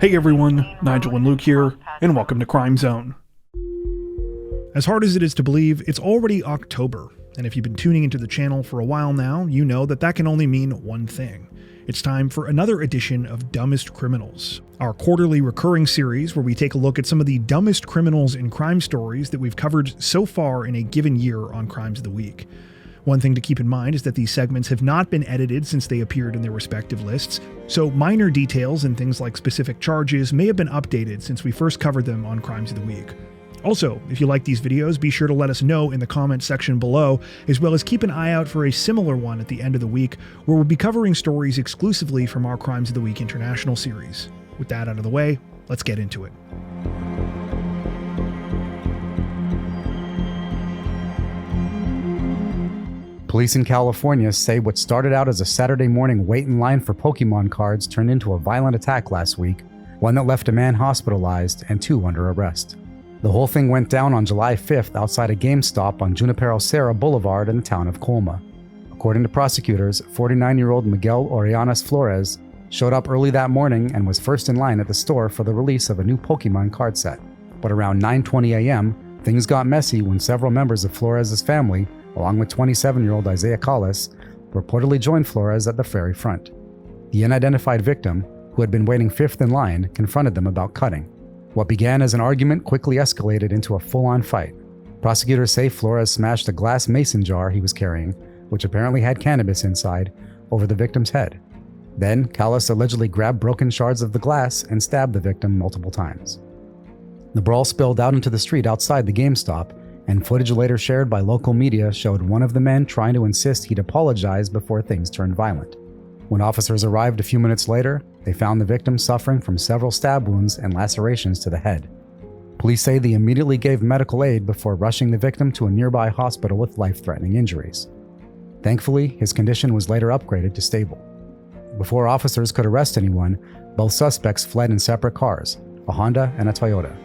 Hey everyone, Nigel and Luke here, and welcome to Crime Zone. As hard as it is to believe, it's already October, and if you've been tuning into the channel for a while now, you know that can only mean one thing. It's time for another edition of Dumbest Criminals, our quarterly recurring series where we take a look at some of the dumbest criminals in crime stories that we've covered so far in a given year on Crimes of the Week. One thing to keep in mind is that these segments have not been edited since they appeared in their respective lists, so minor details and things like specific charges may have been updated since we first covered them on Crimes of the Week. Also, if you like these videos, be sure to let us know in the comments section below, as well as keep an eye out for a similar one at the end of the week, where we'll be covering stories exclusively from our Crimes of the Week International series. With that out of the way, let's get into it. Police in California say what started out as a Saturday morning wait in line for Pokemon cards turned into a violent attack last week, one that left a man hospitalized and 2 under arrest. The whole thing went down on July 5th outside a GameStop on Junipero Serra Boulevard in the town of Colma. According to prosecutors, 49-year-old Miguel Orianas Flores showed up early that morning and was first in line at the store for the release of a new Pokemon card set. But around 9:20 a.m., things got messy when several members of Flores' family, along with 27-year-old Isaiah Allis, reportedly joined Flores at the ferry front. The unidentified victim, who had been waiting fifth in line, confronted them about cutting. What began as an argument quickly escalated into a full-on fight. Prosecutors say Flores smashed a glass mason jar he was carrying, which apparently had cannabis inside, over the victim's head. Then, Allis allegedly grabbed broken shards of the glass and stabbed the victim multiple times. The brawl spilled out into the street outside the GameStop, and footage later shared by local media showed one of the men trying to insist he'd apologize before things turned violent. When officers arrived a few minutes later, they found the victim suffering from several stab wounds and lacerations to the head. Police say they immediately gave medical aid before rushing the victim to a nearby hospital with life-threatening injuries. Thankfully, his condition was later upgraded to stable. Before officers could arrest anyone, both suspects fled in separate cars, a Honda and a Toyota.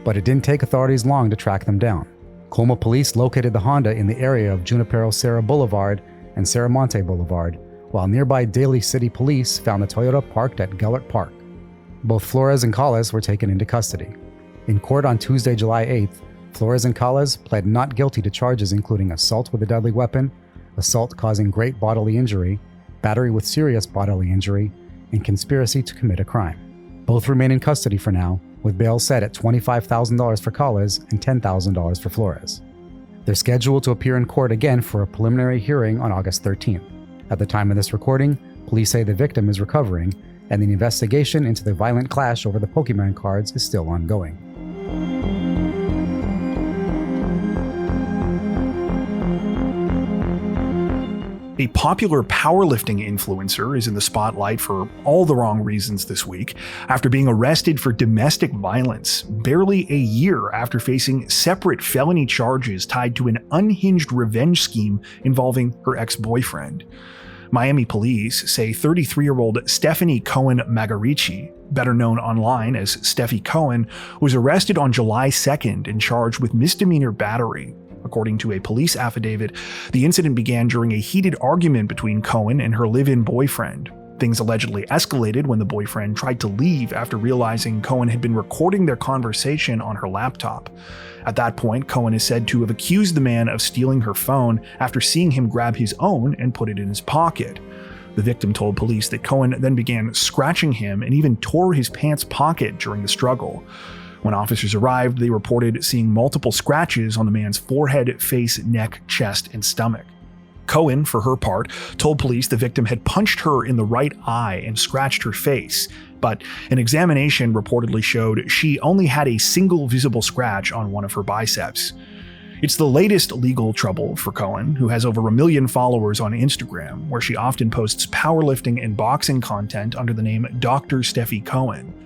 But it didn't take authorities long to track them down. Colma police located the Honda in the area of Junipero Serra Boulevard and Serramonte Boulevard, while nearby Daly City Police found the Toyota parked at Gellert Park. Both Flores and Allis were taken into custody. In court on Tuesday, July 8th, Flores and Allis pled not guilty to charges including assault with a deadly weapon, assault causing great bodily injury, battery with serious bodily injury, and conspiracy to commit a crime. Both remain in custody for now, with bail set at $25,000 for Allis and $10,000 for Flores. They're scheduled to appear in court again for a preliminary hearing on August 13th. At the time of this recording, police say the victim is recovering, and the investigation into the violent clash over the Pokemon cards is still ongoing. A popular powerlifting influencer is in the spotlight for all the wrong reasons this week after being arrested for domestic violence barely a year after facing separate felony charges tied to an unhinged revenge scheme involving her ex-boyfriend. Miami police say 33-year-old Stephanie Cohen Magarici, better known online as Steffi Cohen, was arrested on July 2nd and charged with misdemeanor battery. According to a police affidavit, the incident began during a heated argument between Cohen and her live-in boyfriend. Things allegedly escalated when the boyfriend tried to leave after realizing Cohen had been recording their conversation on her laptop. At that point, Cohen is said to have accused the man of stealing her phone after seeing him grab his own and put it in his pocket. The victim told police that Cohen then began scratching him and even tore his pants pocket during the struggle. When officers arrived, they reported seeing multiple scratches on the man's forehead, face, neck, chest, and stomach. Cohen, for her part, told police the victim had punched her in the right eye and scratched her face, but an examination reportedly showed she only had a single visible scratch on one of her biceps. It's the latest legal trouble for Cohen, who has over 1 million followers on Instagram, where she often posts powerlifting and boxing content under the name Dr. Steffi Cohen.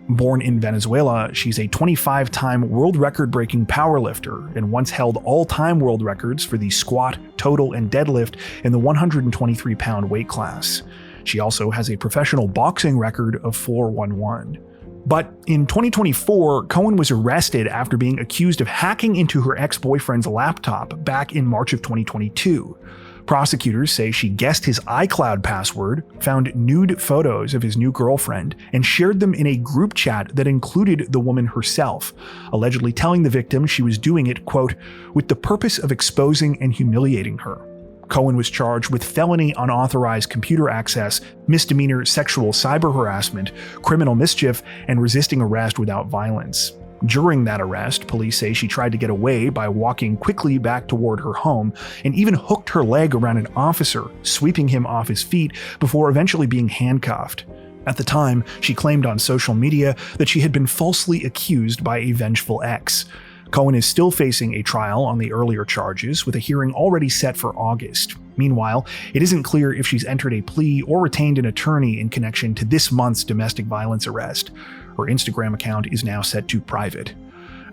Born in Venezuela, she's a 25-time world record-breaking powerlifter and once held all-time world records for the squat, total, and deadlift in the 123-pound weight class. She also has a professional boxing record of 4-1-1. But in 2024, Cohen was arrested after being accused of hacking into her ex-boyfriend's laptop back in March of 2022. Prosecutors say she guessed his iCloud password, found nude photos of his new girlfriend, and shared them in a group chat that included the woman herself, allegedly telling the victim she was doing it, quote, with the purpose of exposing and humiliating her. Cohen was charged with felony unauthorized computer access, misdemeanor sexual cyber harassment, criminal mischief, and resisting arrest without violence. During that arrest, police say she tried to get away by walking quickly back toward her home and even hooked her leg around an officer, sweeping him off his feet before eventually being handcuffed. At the time, she claimed on social media that she had been falsely accused by a vengeful ex. Cohen is still facing a trial on the earlier charges, with a hearing already set for August. Meanwhile, it isn't clear if she's entered a plea or retained an attorney in connection to this month's domestic violence arrest. Her Instagram account is now set to private.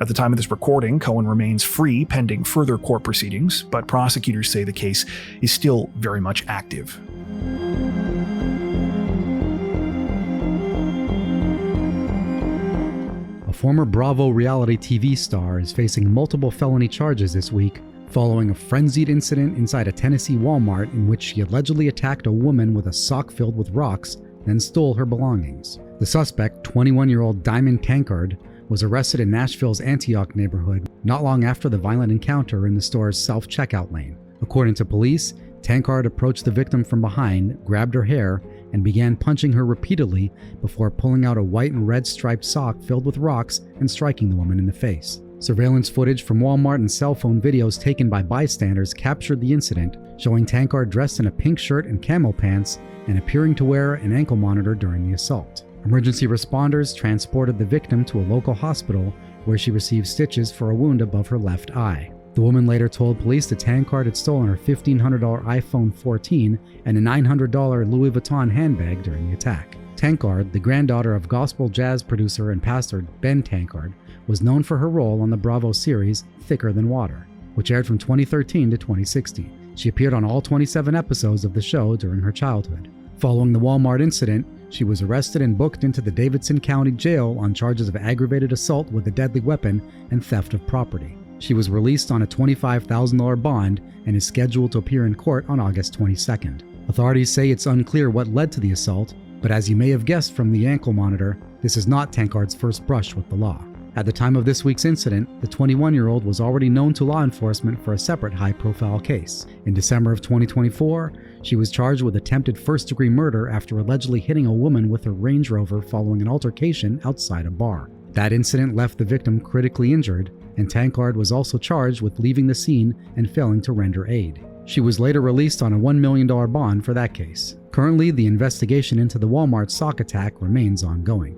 At the time of this recording, Cohen remains free pending further court proceedings, but prosecutors say the case is still very much active. A former Bravo reality TV star is facing multiple felony charges this week following a frenzied incident inside a Tennessee Walmart in which she allegedly attacked a woman with a sock filled with rocks, then stole her belongings. The suspect, 21-year-old Diamond Tankard, was arrested in Nashville's Antioch neighborhood not long after the violent encounter in the store's self-checkout lane. According to police, Tankard approached the victim from behind, grabbed her hair, and began punching her repeatedly before pulling out a white and red striped sock filled with rocks and striking the woman in the face. Surveillance footage from Walmart and cell phone videos taken by bystanders captured the incident, showing Tankard dressed in a pink shirt and camo pants and appearing to wear an ankle monitor during the assault. Emergency responders transported the victim to a local hospital where she received stitches for a wound above her left eye. The woman later told police that Tankard had stolen her $1,500 iPhone 14 and a $900 Louis Vuitton handbag during the attack. Tankard, the granddaughter of gospel jazz producer and pastor Ben Tankard, was known for her role on the Bravo series Thicker Than Water, which aired from 2013 to 2016. She appeared on all 27 episodes of the show during her childhood. Following the Walmart incident, she was arrested and booked into the Davidson County Jail on charges of aggravated assault with a deadly weapon and theft of property. She was released on a $25,000 bond and is scheduled to appear in court on August 22nd. Authorities say it's unclear what led to the assault, but as you may have guessed from the ankle monitor, this is not Tankard's first brush with the law. At the time of this week's incident, the 21-year-old was already known to law enforcement for a separate high-profile case. In December of 2024, she was charged with attempted first-degree murder after allegedly hitting a woman with her Range Rover following an altercation outside a bar. That incident left the victim critically injured, and Tankard was also charged with leaving the scene and failing to render aid. She was later released on a $1 million bond for that case. Currently, the investigation into the Walmart sock attack remains ongoing.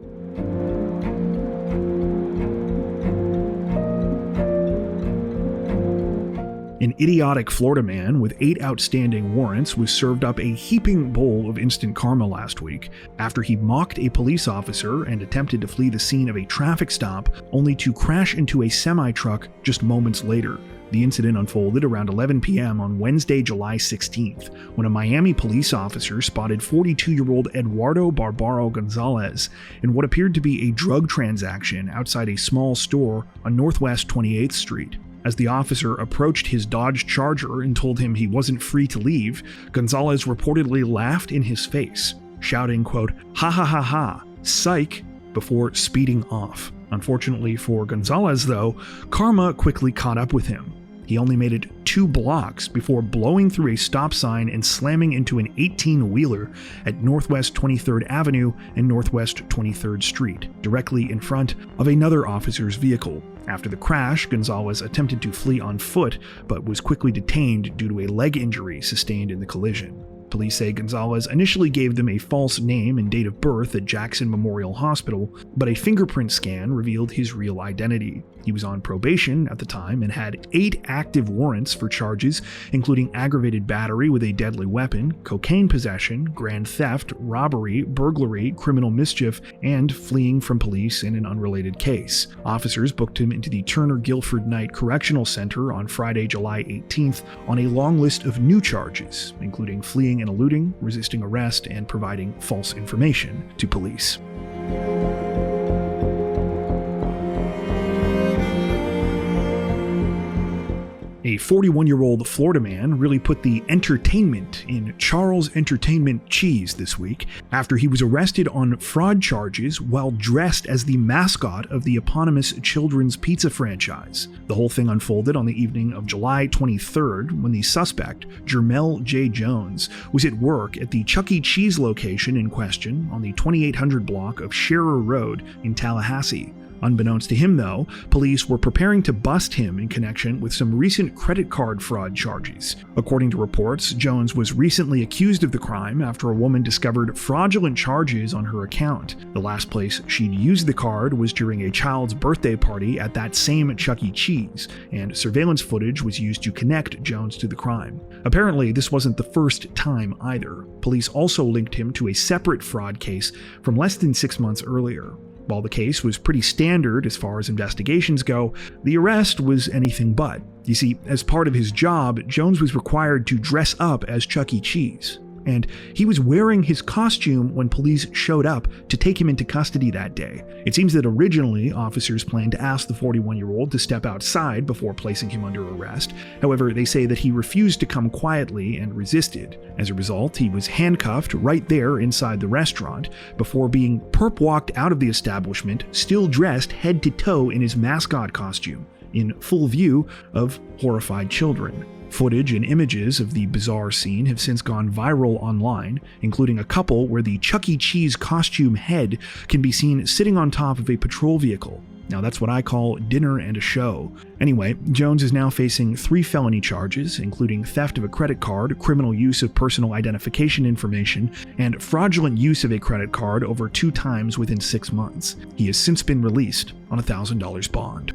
An idiotic Florida man with 8 outstanding warrants was served up a heaping bowl of instant karma last week after he mocked a police officer and attempted to flee the scene of a traffic stop, only to crash into a semi-truck just moments later. The incident unfolded around 11 p.m. on Wednesday, July 16th, when a Miami police officer spotted 42-year-old Eduardo Barbaro Gonzalez in what appeared to be a drug transaction outside a small store on Northwest 28th Street. As the officer approached his Dodge Charger and told him he wasn't free to leave, Gonzalez reportedly laughed in his face, shouting, quote, "Ha ha ha ha, psych," before speeding off. Unfortunately for Gonzalez, though, karma quickly caught up with him. He only made it 2 blocks before blowing through a stop sign and slamming into an 18-wheeler at Northwest 23rd Avenue and Northwest 23rd Street, directly in front of another officer's vehicle. After the crash, Gonzalez attempted to flee on foot, but was quickly detained due to a leg injury sustained in the collision. Police say Gonzalez initially gave them a false name and date of birth at Jackson Memorial Hospital, but a fingerprint scan revealed his real identity. He was on probation at the time and had 8 active warrants for charges, including aggravated battery with a deadly weapon, cocaine possession, grand theft, robbery, burglary, criminal mischief, and fleeing from police in an unrelated case. Officers booked him into the Turner Guilford Knight Correctional Center on Friday, July 18th on a long list of new charges, including fleeing and eluding, resisting arrest, and providing false information to police. A A 41-year-old Florida man really put the entertainment in Charles Entertainment cheese this week after he was arrested on fraud charges while dressed as the mascot of the eponymous children's pizza franchise. The whole thing unfolded on the evening of July 23rd when the suspect, Jermel J. Jones, was at work at the Chuck E. Cheese location in question on the 2800 block of Scherer Road in Tallahassee. Unbeknownst to him, though, police were preparing to bust him in connection with some recent credit card fraud charges. According to reports, Jones was recently accused of the crime after a woman discovered fraudulent charges on her account. The last place she'd used the card was during a child's birthday party at that same Chuck E. Cheese, and surveillance footage was used to connect Jones to the crime. Apparently, this wasn't the first time either. Police also linked him to a separate fraud case from less than 6 months earlier. While the case was pretty standard as far as investigations go, the arrest was anything but. You see, as part of his job, Jones was required to dress up as Chuck E. Cheese. And he was wearing his costume when police showed up to take him into custody that day. It seems that originally officers planned to ask the 41-year-old to step outside before placing him under arrest. However, they say that he refused to come quietly and resisted. As a result, he was handcuffed right there inside the restaurant before being perp-walked out of the establishment, still dressed head to toe in his mascot costume, in full view of horrified children. Footage and images of the bizarre scene have since gone viral online, including a couple where the Chuck E. Cheese costume head can be seen sitting on top of a patrol vehicle. Now that's what I call dinner and a show. Anyway, Jones is now facing 3 felony charges, including theft of a credit card, criminal use of personal identification information, and fraudulent use of a credit card over 2 times within 6 months. He has since been released on a $1,000 bond.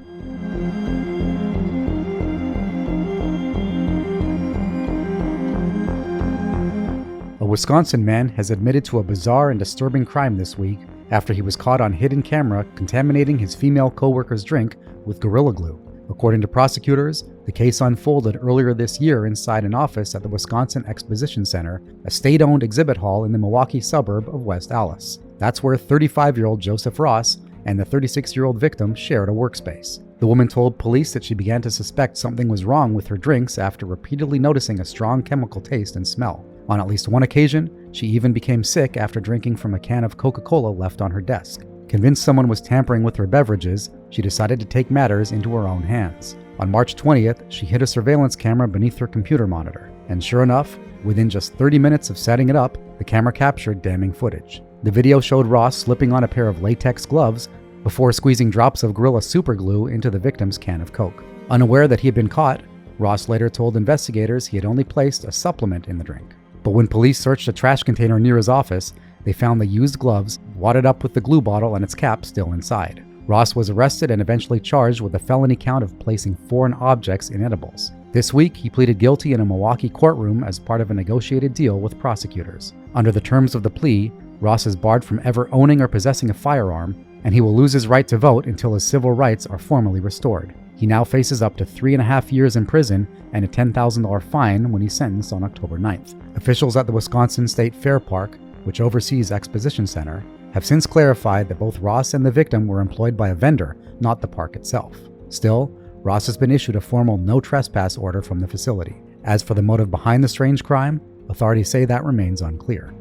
A Wisconsin man has admitted to a bizarre and disturbing crime this week after he was caught on hidden camera contaminating his female co-worker's drink with Gorilla Glue. According to prosecutors, the case unfolded earlier this year inside an office at the Wisconsin Exposition Center, a state-owned exhibit hall in the Milwaukee suburb of West Allis. That's where 35-year-old Joseph Ross and the 36-year-old victim shared a workspace. The woman told police that she began to suspect something was wrong with her drinks after repeatedly noticing a strong chemical taste and smell. On at least one occasion, she even became sick after drinking from a can of Coca-Cola left on her desk. Convinced someone was tampering with her beverages, she decided to take matters into her own hands. On March 20th, she hid a surveillance camera beneath her computer monitor. And sure enough, within just 30 minutes of setting it up, the camera captured damning footage. The video showed Ross slipping on a pair of latex gloves before squeezing drops of Gorilla Super Glue into the victim's can of Coke. Unaware that he had been caught, Ross later told investigators he had only placed a supplement in the drink. But when police searched a trash container near his office, they found the used gloves, wadded up with the glue bottle and its cap still inside. Ross was arrested and eventually charged with a felony count of placing foreign objects in edibles. This week, he pleaded guilty in a Milwaukee courtroom as part of a negotiated deal with prosecutors. Under the terms of the plea, Ross is barred from ever owning or possessing a firearm, and he will lose his right to vote until his civil rights are formally restored. He now faces up to 3.5 years in prison and a $10,000 fine when he's sentenced on October 9th. Officials at the Wisconsin State Fair Park, which oversees Exposition Center, have since clarified that both Ross and the victim were employed by a vendor, not the park itself. Still, Ross has been issued a formal no trespass order from the facility. As for the motive behind the strange crime, authorities say that remains unclear.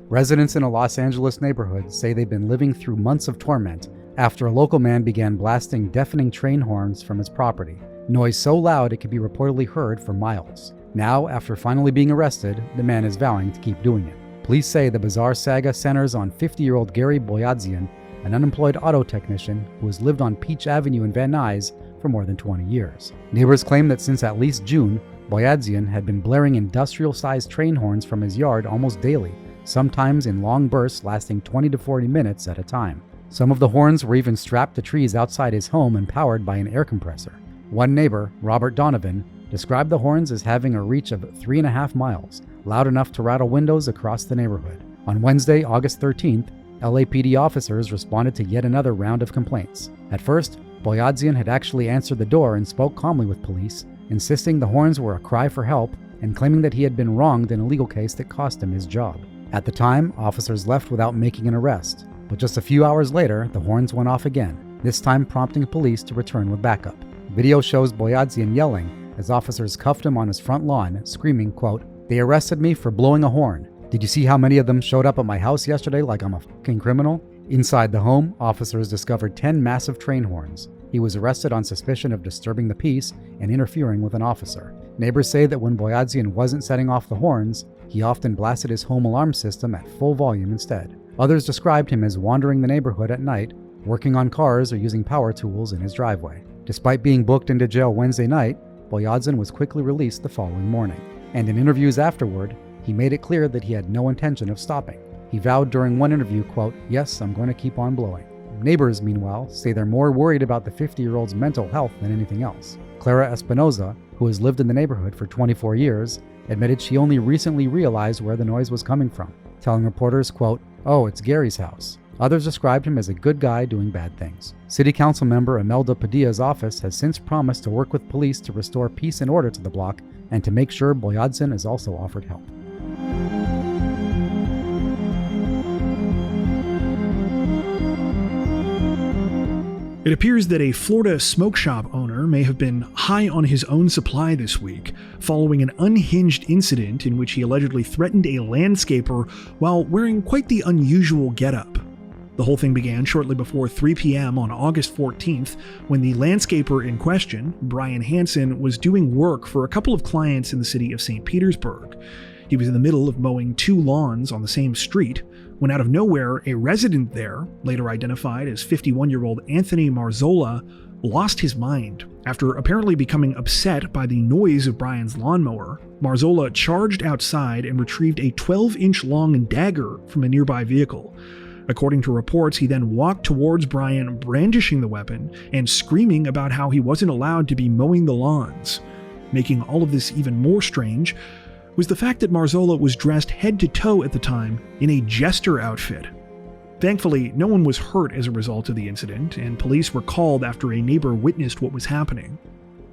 Residents in a Los Angeles neighborhood say they've been living through months of torment after a local man began blasting deafening train horns from his property, noise so loud it could be reportedly heard for miles. Now, after finally being arrested, the man is vowing to keep doing it. Police say the bizarre saga centers on 50-year-old Gary Boyadzian, an unemployed auto technician who has lived on Peach Avenue in Van Nuys for more than 20 years. Neighbors claim that since at least June, Boyadzian had been blaring industrial-sized train horns from his yard almost daily, sometimes in long bursts lasting 20 to 40 minutes at a time. Some of the horns were even strapped to trees outside his home and powered by an air compressor. One neighbor, Robert Donovan, described the horns as having a reach of 3.5 miles, loud enough to rattle windows across the neighborhood. On Wednesday, August 13th, LAPD officers responded to yet another round of complaints. At first, Boyadzian had actually answered the door and spoke calmly with police, insisting the horns were a cry for help and claiming that he had been wronged in a legal case that cost him his job. At the time, officers left without making an arrest. But just a few hours later, the horns went off again, this time prompting police to return with backup. Video shows Boyadzian yelling as officers cuffed him on his front lawn, screaming, quote, "They arrested me for blowing a horn. Did you see how many of them showed up at my house yesterday like I'm a fucking criminal?" Inside the home, officers discovered 10 massive train horns. He was arrested on suspicion of disturbing the peace and interfering with an officer. Neighbors say that when Boyadzian wasn't setting off the horns, he often blasted his home alarm system at full volume instead. Others described him as wandering the neighborhood at night, working on cars or using power tools in his driveway. Despite being booked into jail Wednesday night, Boyadzian was quickly released the following morning. And in interviews afterward, he made it clear that he had no intention of stopping. He vowed during one interview, quote, "Yes, I'm going to keep on blowing." Neighbors, meanwhile, say they're more worried about the 50-year-old's mental health than anything else. Clara Espinoza, who has lived in the neighborhood for 24 years, admitted she only recently realized where the noise was coming from, telling reporters, quote, "Oh, it's Gary's house." Others described him as a good guy doing bad things. City Council member Imelda Padilla's office has since promised to work with police to restore peace and order to the block and to make sure Boyadzian is also offered help. It appears that a Florida smoke shop owner may have been high on his own supply this week, following an unhinged incident in which he allegedly threatened a landscaper while wearing quite the unusual getup. The whole thing began shortly before 3 p.m. on August 14th, when the landscaper in question, Brian Hansen, was doing work for a couple of clients in the city of St. Petersburg. He was in the middle of mowing 2 lawns on the same street when out of nowhere, a resident there, later identified as 51-year-old Anthony Marzola, lost his mind. After apparently becoming upset by the noise of Brian's lawnmower, Marzola charged outside and retrieved a 12-inch long dagger from a nearby vehicle. According to reports, he then walked towards Brian, brandishing the weapon and screaming about how he wasn't allowed to be mowing the lawns. Making all of this even more strange was the fact that Marzola was dressed head to toe at the time in a jester outfit. Thankfully, no one was hurt as a result of the incident, and police were called after a neighbor witnessed what was happening.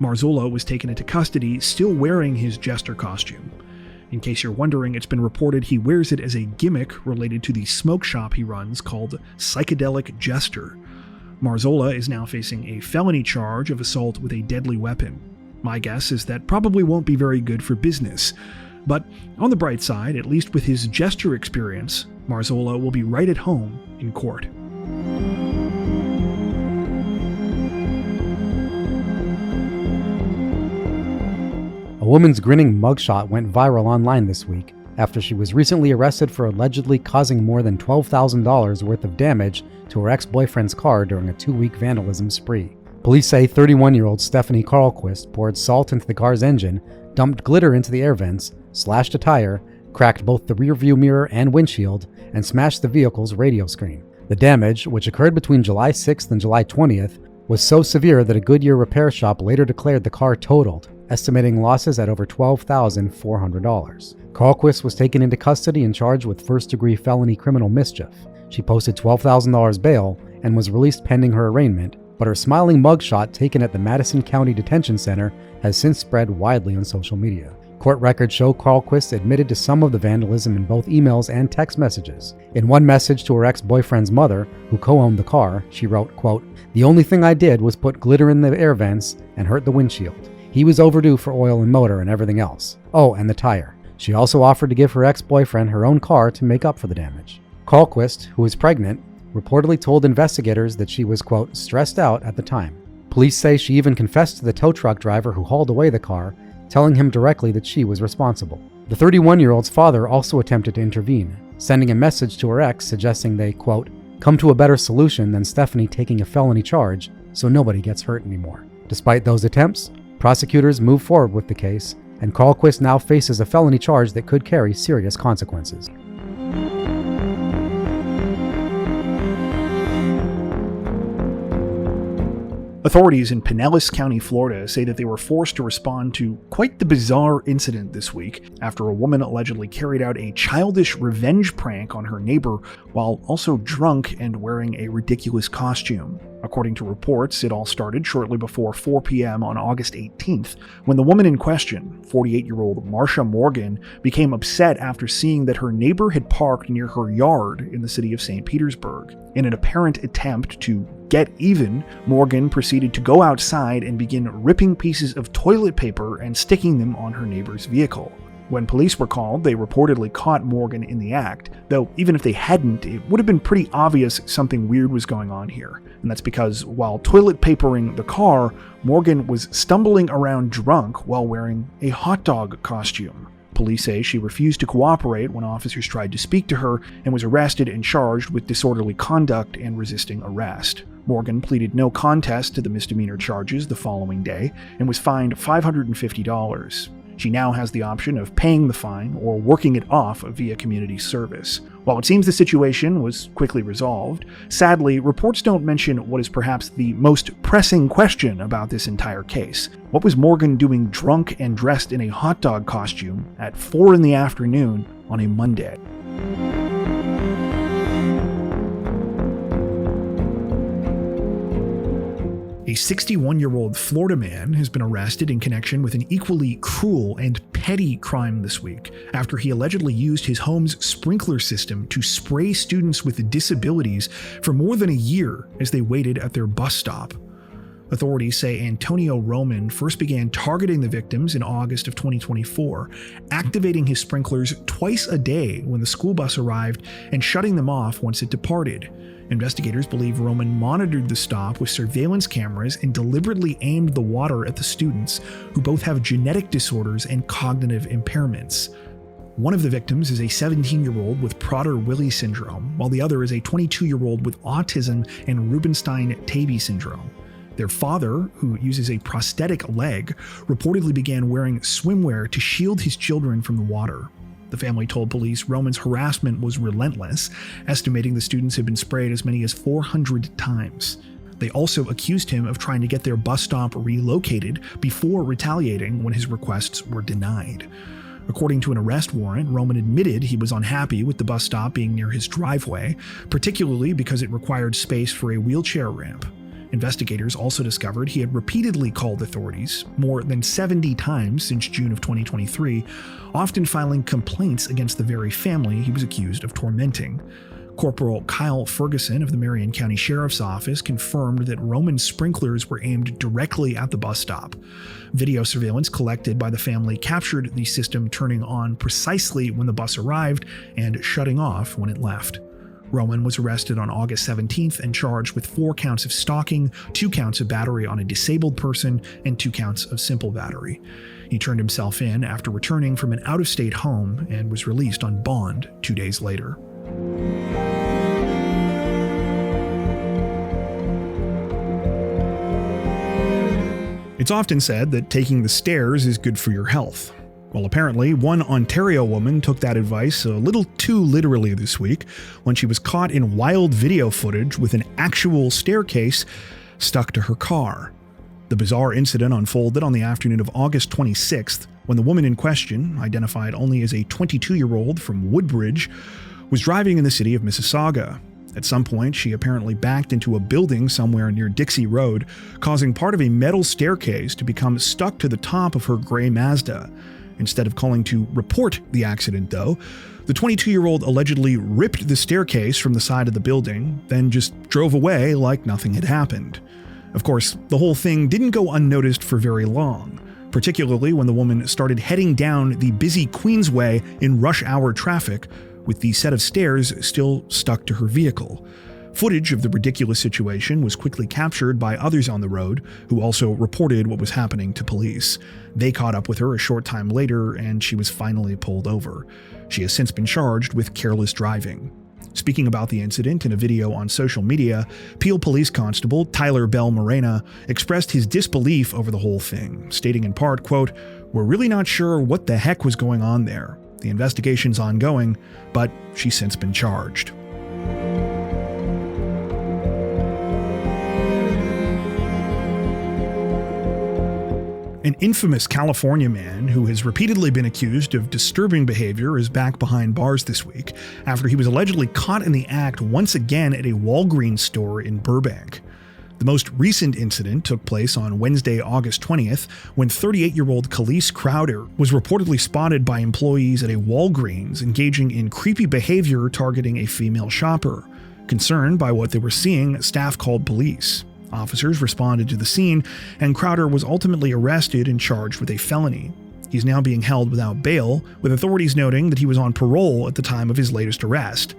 Marzola was taken into custody, still wearing his jester costume. In case you're wondering, it's been reported he wears it as a gimmick related to the smoke shop he runs called Psychedelic Jester. Marzola is now facing a felony charge of assault with a deadly weapon. My guess is that probably won't be very good for business. But on the bright side, at least with his jester experience, Marzola will be right at home in court. A woman's grinning mugshot went viral online this week after she was recently arrested for allegedly causing more than $12,000 worth of damage to her ex-boyfriend's car during a 2-week vandalism spree. Police say 31-year-old Stephanie Carlquist poured salt into the car's engine, dumped glitter into the air vents, slashed a tire, cracked both the rearview mirror and windshield, and smashed the vehicle's radio screen. The damage, which occurred between July 6th and July 20th, was so severe that a Goodyear repair shop later declared the car totaled, estimating losses at over $12,400. Carlquist was taken into custody and charged with first-degree felony criminal mischief. She posted $12,000 bail and was released pending her arraignment, but her smiling mugshot taken at the Madison County Detention Center has since spread widely on social media. Court records show Carlquist admitted to some of the vandalism in both emails and text messages. In one message to her ex-boyfriend's mother, who co-owned the car, she wrote, quote, "The only thing I did was put glitter in the air vents and hurt the windshield. He was overdue for oil and motor and everything else. Oh, and the tire." She also offered to give her ex-boyfriend her own car to make up for the damage. Carlquist, who was pregnant, reportedly told investigators that she was, quote, "stressed out at the time." Police say she even confessed to the tow truck driver who hauled away the car, telling him directly that she was responsible. The 31-year-old's father also attempted to intervene, sending a message to her ex suggesting they, quote, "come to a better solution than Stephanie taking a felony charge so nobody gets hurt anymore." Despite those attempts, prosecutors moved forward with the case, and Carlquist now faces a felony charge that could carry serious consequences. Authorities in Pinellas County, Florida, say that they were forced to respond to quite the bizarre incident this week after a woman allegedly carried out a childish revenge prank on her neighbor while also drunk and wearing a ridiculous costume. According to reports, it all started shortly before 4 p.m. on August 18th, when the woman in question, 48-year-old Marcia Morgan, became upset after seeing that her neighbor had parked near her yard in the city of St. Petersburg. In an apparent attempt to get even, Morgan proceeded to go outside and begin ripping pieces of toilet paper and sticking them on her neighbor's vehicle. When police were called, they reportedly caught Morgan in the act, though even if they hadn't, it would have been pretty obvious something weird was going on here. And that's because while toilet papering the car, Morgan was stumbling around drunk while wearing a hot dog costume. Police say she refused to cooperate when officers tried to speak to her and was arrested and charged with disorderly conduct and resisting arrest. Morgan pleaded no contest to the misdemeanor charges the following day and was fined $550. She now has the option of paying the fine or working it off via community service. While it seems the situation was quickly resolved, sadly, reports don't mention what is perhaps the most pressing question about this entire case. What was Morgan doing drunk and dressed in a hot dog costume at 4 in the afternoon on a Monday? A 61-year-old Florida man has been arrested in connection with an equally cruel and petty crime this week after he allegedly used his home's sprinkler system to spray students with disabilities for more than a year as they waited at their bus stop. Authorities say Antonio Roman first began targeting the victims in August of 2024, activating his sprinklers twice a day when the school bus arrived and shutting them off once it departed. Investigators believe Roman monitored the stop with surveillance cameras and deliberately aimed the water at the students, who both have genetic disorders and cognitive impairments. One of the victims is a 17-year-old with Prader-Willi syndrome, while the other is a 22-year-old with autism and Rubinstein-Taybi syndrome. Their father, who uses a prosthetic leg, reportedly began wearing swimwear to shield his children from the water. The family told police Roman's harassment was relentless, estimating the students had been sprayed as many as 400 times. They also accused him of trying to get their bus stop relocated before retaliating when his requests were denied. According to an arrest warrant, Roman admitted he was unhappy with the bus stop being near his driveway, particularly because it required space for a wheelchair ramp. Investigators also discovered he had repeatedly called authorities, more than 70 times since June of 2023, often filing complaints against the very family he was accused of tormenting. Corporal Kyle Ferguson of the Marion County Sheriff's Office confirmed that Roman's sprinklers were aimed directly at the bus stop. Video surveillance collected by the family captured the system turning on precisely when the bus arrived and shutting off when it left. Roman was arrested on August 17th and charged with 4 counts of stalking, 2 counts of battery on a disabled person, and 2 counts of simple battery. He turned himself in after returning from an out-of-state home and was released on bond 2 days later. It's often said that taking the stairs is good for your health. Well, apparently, one Ontario woman took that advice a little too literally this week when she was caught in wild video footage with an actual staircase stuck to her car. The bizarre incident unfolded on the afternoon of August 26th when the woman in question, identified only as a 22-year-old from Woodbridge, was driving in the city of Mississauga. At some point, she apparently backed into a building somewhere near Dixie Road, causing part of a metal staircase to become stuck to the top of her gray Mazda. Instead of calling to report the accident, though, the 22-year-old allegedly ripped the staircase from the side of the building, then just drove away like nothing had happened. Of course, the whole thing didn't go unnoticed for very long, particularly when the woman started heading down the busy Queensway in rush hour traffic, with the set of stairs still stuck to her vehicle. Footage of the ridiculous situation was quickly captured by others on the road, who also reported what was happening to police. They caught up with her a short time later, and she was finally pulled over. She has since been charged with careless driving. Speaking about the incident in a video on social media, Peel Police Constable Tyler Bell Morena expressed his disbelief over the whole thing, stating in part, quote, "We're really not sure what the heck was going on there. The investigation's ongoing, but she's since been charged." An infamous California man who has repeatedly been accused of disturbing behavior is back behind bars this week after he was allegedly caught in the act once again at a Walgreens store in Burbank. The The most recent incident took place on Wednesday, August 20th, when 38-year-old Khalees Crowder was reportedly spotted by employees at a Walgreens engaging in creepy behavior targeting a female shopper. Concerned by what they were seeing, staff called police. Officers responded to the scene, and Crowder was ultimately arrested and charged with a felony. He's now being held without bail, with authorities noting that he was on parole at the time of his latest arrest.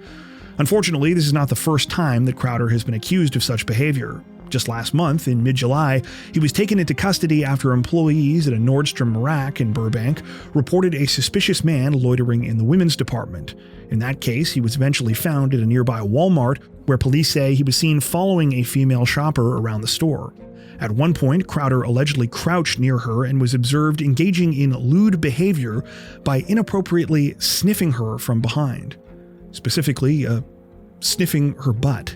Unfortunately, this is not the first time that Crowder has been accused of such behavior. Just last month, in mid-July, he was taken into custody after employees at a Nordstrom Rack in Burbank reported a suspicious man loitering in the women's department. In that case, he was eventually found at a nearby Walmart, where police say he was seen following a female shopper around the store. At one point, Crowder allegedly crouched near her and was observed engaging in lewd behavior by inappropriately sniffing her from behind. Specifically, sniffing her butt.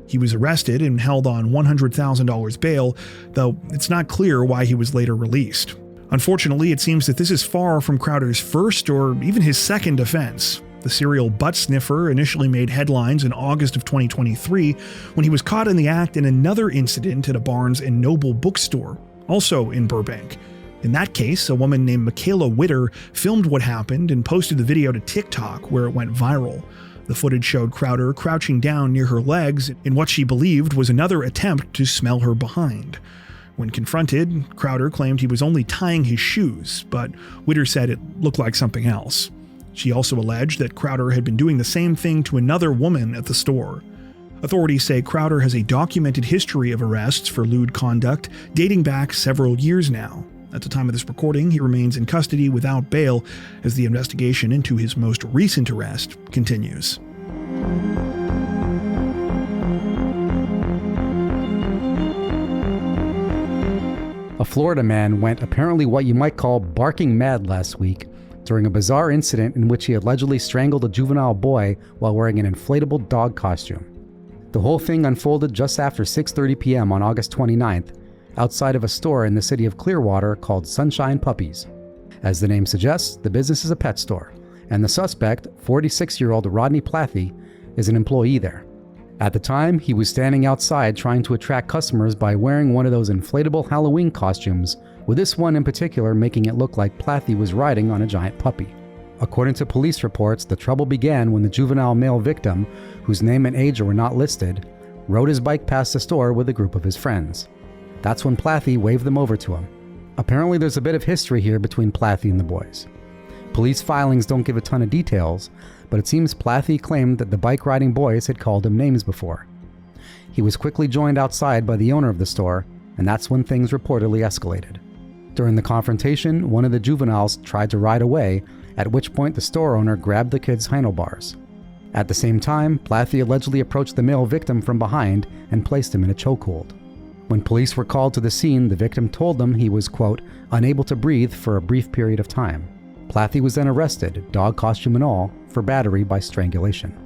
He was arrested and held on $100,000 bail, though it's not clear why he was later released. Unfortunately, it seems that this is far from Crowder's first or even his second offense. The serial butt sniffer initially made headlines in August of 2023 when he was caught in the act in another incident at a Barnes & Noble bookstore, also in Burbank. In that case, a woman named Michaela Witter filmed what happened and posted the video to TikTok, where it went viral. The footage showed Crowder crouching down near her legs in what she believed was another attempt to smell her behind. When confronted, Crowder claimed he was only tying his shoes, but Witter said it looked like something else. She also alleged that Crowder had been doing the same thing to another woman at the store. Authorities say Crowder has a documented history of arrests for lewd conduct dating back several years now. At the time of this recording, he remains in custody without bail as the investigation into his most recent arrest continues. A Florida man went apparently what you might call barking mad last week during a bizarre incident in which he allegedly strangled a juvenile boy while wearing an inflatable dog costume. The whole thing unfolded just after 6:30 p.m. on August 29th, outside of a store in the city of Clearwater called Sunshine Puppies. As the name suggests, the business is a pet store, and the suspect, 46-year-old Rodney Plathy, is an employee there. At the time, he was standing outside trying to attract customers by wearing one of those inflatable Halloween costumes, with this one in particular making it look like Plathy was riding on a giant puppy. According to police reports, the trouble began when the juvenile male victim, whose name and age were not listed, rode his bike past the store with a group of his friends. That's when Plathy waved them over to him. Apparently there's a bit of history here between Plathy and the boys. Police filings don't give a ton of details, but it seems Plathy claimed that the bike-riding boys had called him names before. He was quickly joined outside by the owner of the store, and that's when things reportedly escalated. During the confrontation, one of the juveniles tried to ride away, at which point the store owner grabbed the kid's handlebars. At the same time, Plathy allegedly approached the male victim from behind and placed him in a chokehold. When police were called to the scene, the victim told them he was, quote, unable to breathe for a brief period of time. Plathy was then arrested, dog costume and all, for battery by strangulation.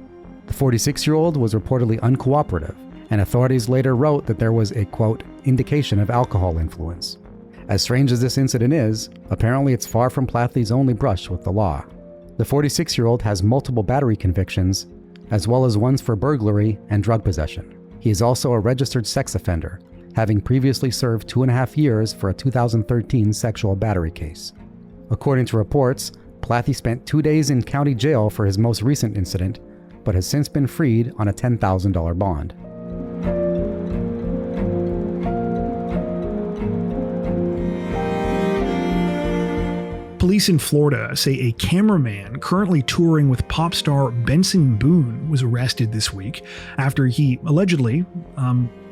The 46-year-old was reportedly uncooperative, and authorities later wrote that there was a, quote, indication of alcohol influence. As strange as this incident is, apparently it's far from Plathy's only brush with the law. The 46-year-old has multiple battery convictions, as well as ones for burglary and drug possession. He is also a registered sex offender, having previously served 2.5 years for a 2013 sexual battery case. According to reports, Plathy spent 2 days in county jail for his most recent incident, but has since been freed on a $10,000 bond. Police in Florida say a cameraman currently touring with pop star Benson Boone was arrested this week after he allegedly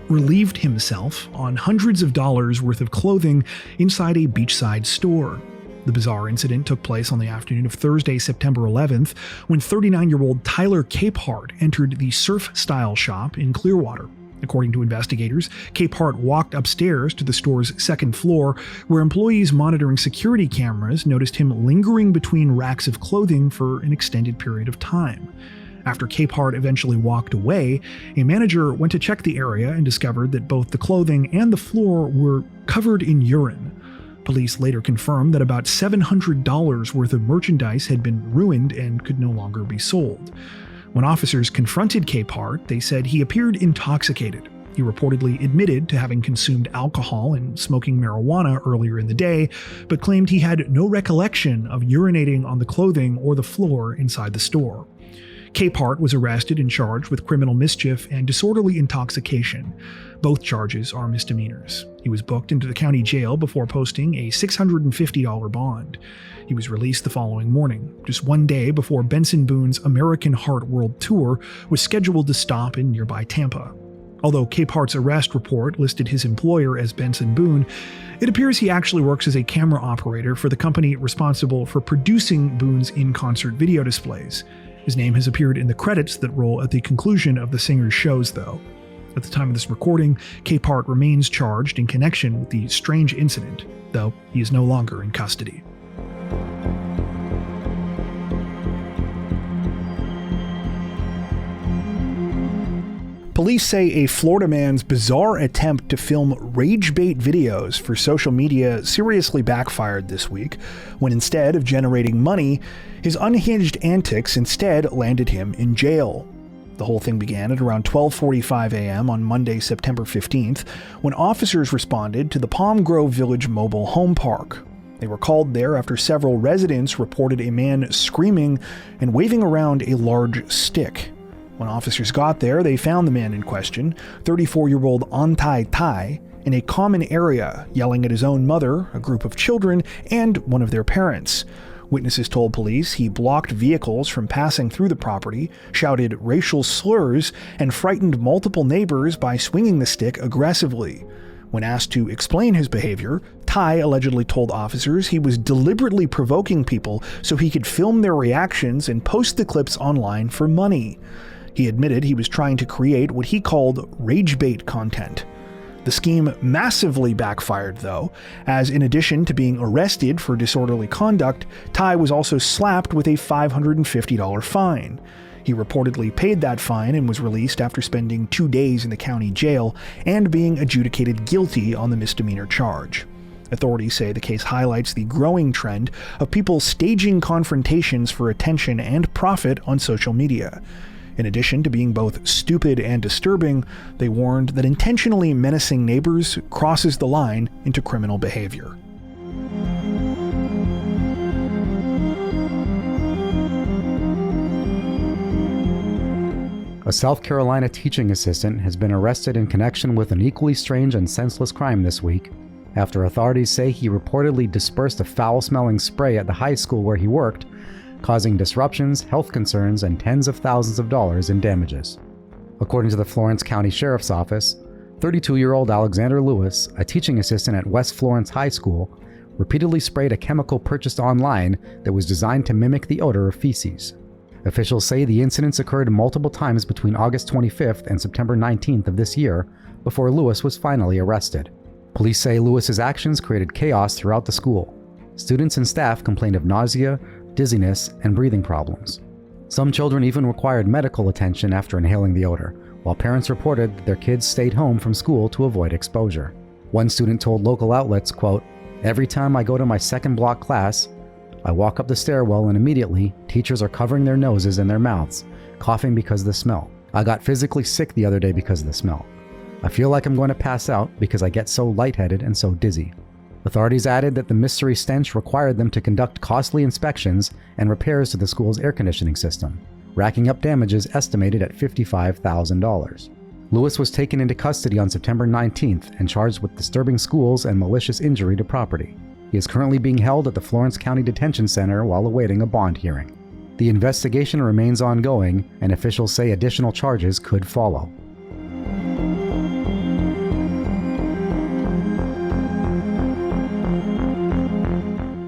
relieved himself on hundreds of dollars worth of clothing inside a beachside store. The bizarre incident took place on the afternoon of Thursday, September 11th, when 39-year-old Tyler Capehart entered the Surf Style shop in Clearwater. According to investigators, Capehart walked upstairs to the store's second floor, where employees monitoring security cameras noticed him lingering between racks of clothing for an extended period of time. After Capehart eventually walked away, a manager went to check the area and discovered that both the clothing and the floor were covered in urine. Police later confirmed that about $700 worth of merchandise had been ruined and could no longer be sold. When officers confronted Capehart, they said he appeared intoxicated. He reportedly admitted to having consumed alcohol and smoking marijuana earlier in the day, but claimed he had no recollection of urinating on the clothing or the floor inside the store. Capehart was arrested and charged with criminal mischief and disorderly intoxication. Both charges are misdemeanors. He was booked into the county jail before posting a $650 bond. He was released the following morning, just one day before Benson Boone's American Heart World Tour was scheduled to stop in nearby Tampa. Although Capehart's arrest report listed his employer as Benson Boone, it appears he actually works as a camera operator for the company responsible for producing Boone's in-concert video displays. His name has appeared in the credits that roll at the conclusion of the singer's shows, though. At the time of this recording, Capehart remains charged in connection with the strange incident, though he is no longer in custody. Police say a Florida man's bizarre attempt to film rage-bait videos for social media seriously backfired this week, when instead of generating money, his unhinged antics instead landed him in jail. The whole thing began at around 12:45 a.m. on Monday, September 15th, when officers responded to the Palm Grove Village Mobile Home Park. They were called there after several residents reported a man screaming and waving around a large stick. When officers got there, they found the man in question, 34-year-old Antai Tai, in a common area, yelling at his own mother, a group of children, and one of their parents. Witnesses told police he blocked vehicles from passing through the property, shouted racial slurs, and frightened multiple neighbors by swinging the stick aggressively. When asked to explain his behavior, Tai allegedly told officers he was deliberately provoking people so he could film their reactions and post the clips online for money. He admitted he was trying to create what he called rage-bait content. The scheme massively backfired, though, as in addition to being arrested for disorderly conduct, Tai was also slapped with a $550 fine. He reportedly paid that fine and was released after spending 2 days in the county jail and being adjudicated guilty on the misdemeanor charge. Authorities say the case highlights the growing trend of people staging confrontations for attention and profit on social media. In addition to being both stupid and disturbing, they warned that intentionally menacing neighbors crosses the line into criminal behavior. A South Carolina teaching assistant has been arrested in connection with an equally strange and senseless crime this week, after authorities say he reportedly dispersed a foul-smelling spray at the high school where he worked, causing disruptions, health concerns, and tens of thousands of dollars in damages. According to the Florence County Sheriff's Office, 32-year-old Alexander Lewis, a teaching assistant at West Florence High School, repeatedly sprayed a chemical purchased online that was designed to mimic the odor of feces. Officials say the incidents occurred multiple times between August 25th and September 19th of this year, before Lewis was finally arrested. Police say Lewis's actions created chaos throughout the school. Students and staff complained of nausea, dizziness, and breathing problems. Some children even required medical attention after inhaling the odor, while parents reported that their kids stayed home from school to avoid exposure. One student told local outlets, quote, "Every time I go to my second block class, I walk up the stairwell and immediately, teachers are covering their noses and their mouths, coughing because of the smell. I got physically sick the other day because of the smell. I feel like I'm going to pass out because I get so lightheaded and so dizzy." Authorities added that the mystery stench required them to conduct costly inspections and repairs to the school's air conditioning system, racking up damages estimated at $55,000. Lewis was taken into custody on September 19th and charged with disturbing schools and malicious injury to property. He is currently being held at the Florence County Detention Center while awaiting a bond hearing. The investigation remains ongoing, and officials say additional charges could follow.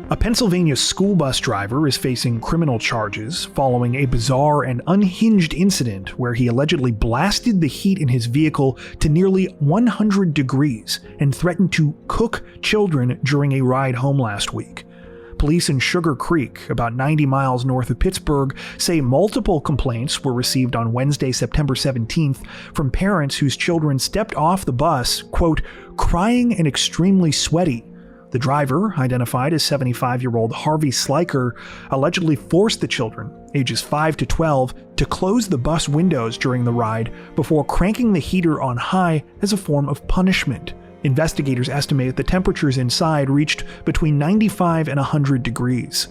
A Pennsylvania school bus driver is facing criminal charges following a bizarre and unhinged incident where he allegedly blasted the heat in his vehicle to nearly 100 degrees and threatened to cook children during a ride home last week. Police in Sugarcreek, about 90 miles north of Pittsburgh, say multiple complaints were received on Wednesday, September 17th from parents whose children stepped off the bus, quote, crying and extremely sweaty. The driver, identified as 75-year-old Harvey Sliker, allegedly forced the children, ages 5 to 12, to close the bus windows during the ride before cranking the heater on high as a form of punishment. Investigators estimate the temperatures inside reached between 95 and 100 degrees.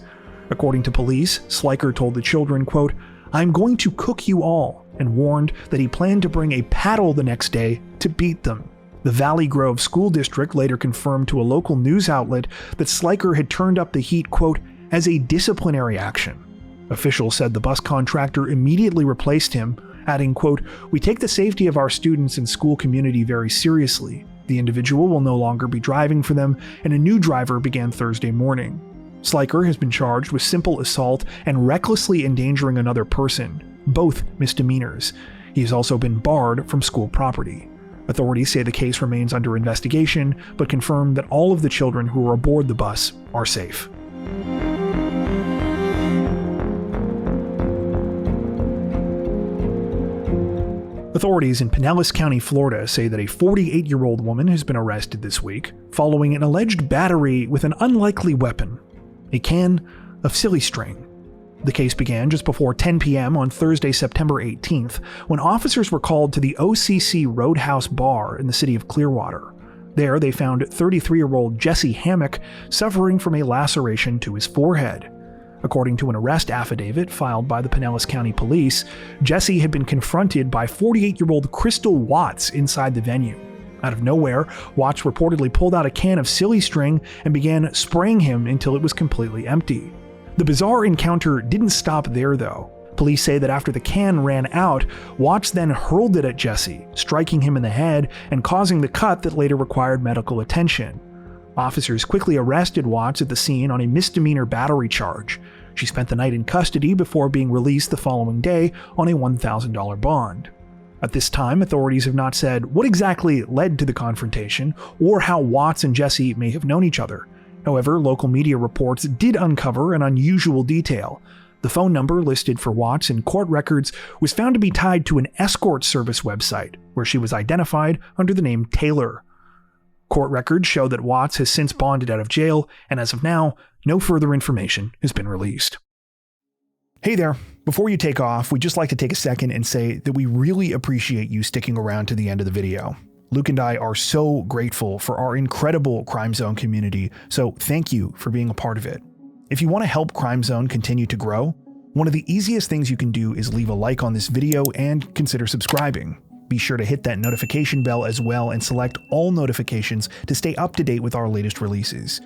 According to police, Sliker told the children, quote, "I'm going to cook you all," and warned that he planned to bring a paddle the next day to beat them. The Valley Grove School District later confirmed to a local news outlet that Sliker had turned up the heat, quote, "as a disciplinary action." Officials said the bus contractor immediately replaced him, adding, quote, "We take the safety of our students and school community very seriously. The individual will no longer be driving for them, and a new driver began Thursday morning." Sliker has been charged with simple assault and recklessly endangering another person, both misdemeanors. He has also been barred from school property. Authorities say the case remains under investigation, but confirm that all of the children who were aboard the bus are safe. Authorities in Pinellas County, Florida say that a 48-year-old woman has been arrested this week following an alleged battery with an unlikely weapon, a can of silly string. The case began just before 10 p.m. on Thursday, September 18th, when officers were called to the OCC Roadhouse Bar in the city of Clearwater. There, they found 33-year-old Jesse Hammock suffering from a laceration to his forehead. According to an arrest affidavit filed by the Pinellas County Police, Jesse had been confronted by 48-year-old Crystal Watts inside the venue. Out of nowhere, Watts reportedly pulled out a can of silly string and began spraying him until it was completely empty. The bizarre encounter didn't stop there, though. Police say that after the can ran out, Watts then hurled it at Jesse, striking him in the head and causing the cut that later required medical attention. Officers quickly arrested Watts at the scene on a misdemeanor battery charge. She spent the night in custody before being released the following day on a $1,000 bond. At this time, authorities have not said what exactly led to the confrontation or how Watts and Jesse may have known each other. However, local media reports did uncover an unusual detail. The phone number listed for Watts in court records was found to be tied to an escort service website, where she was identified under the name Taylor. Court records show that Watts has since bonded out of jail, and as of now, no further information has been released. Hey there. Before you take off, we'd just like to take a second and say that we really appreciate you sticking around to the end of the video. Luke and I are so grateful for our incredible Crime Zone community, so thank you for being a part of it. If you want to help Crime Zone continue to grow, one of the easiest things you can do is leave a like on this video and consider subscribing. Be sure to hit that notification bell as well and select all notifications to stay up to date with our latest releases.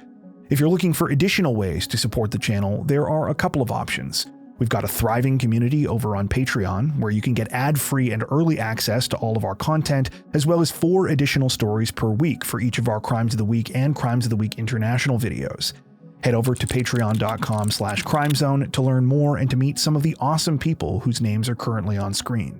If you're looking for additional ways to support the channel, there are a couple of options. We've got a thriving community over on Patreon, where you can get ad-free and early access to all of our content, as well as 4 additional stories per week for each of our Crimes of the Week and Crimes of the Week International videos. Head over to patreon.com/crimezone to learn more and to meet some of the awesome people whose names are currently on screen.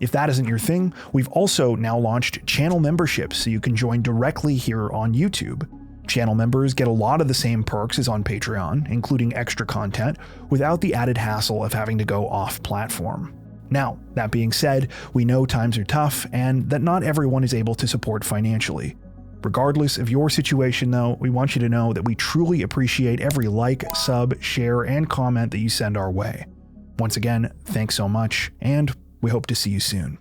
If that isn't your thing, we've also now launched channel memberships so you can join directly here on YouTube. Channel members get a lot of the same perks as on Patreon, including extra content, without the added hassle of having to go off-platform. Now, that being said, we know times are tough and that not everyone is able to support financially. Regardless of your situation, though, we want you to know that we truly appreciate every like, sub, share, and comment that you send our way. Once again, thanks so much, and we hope to see you soon.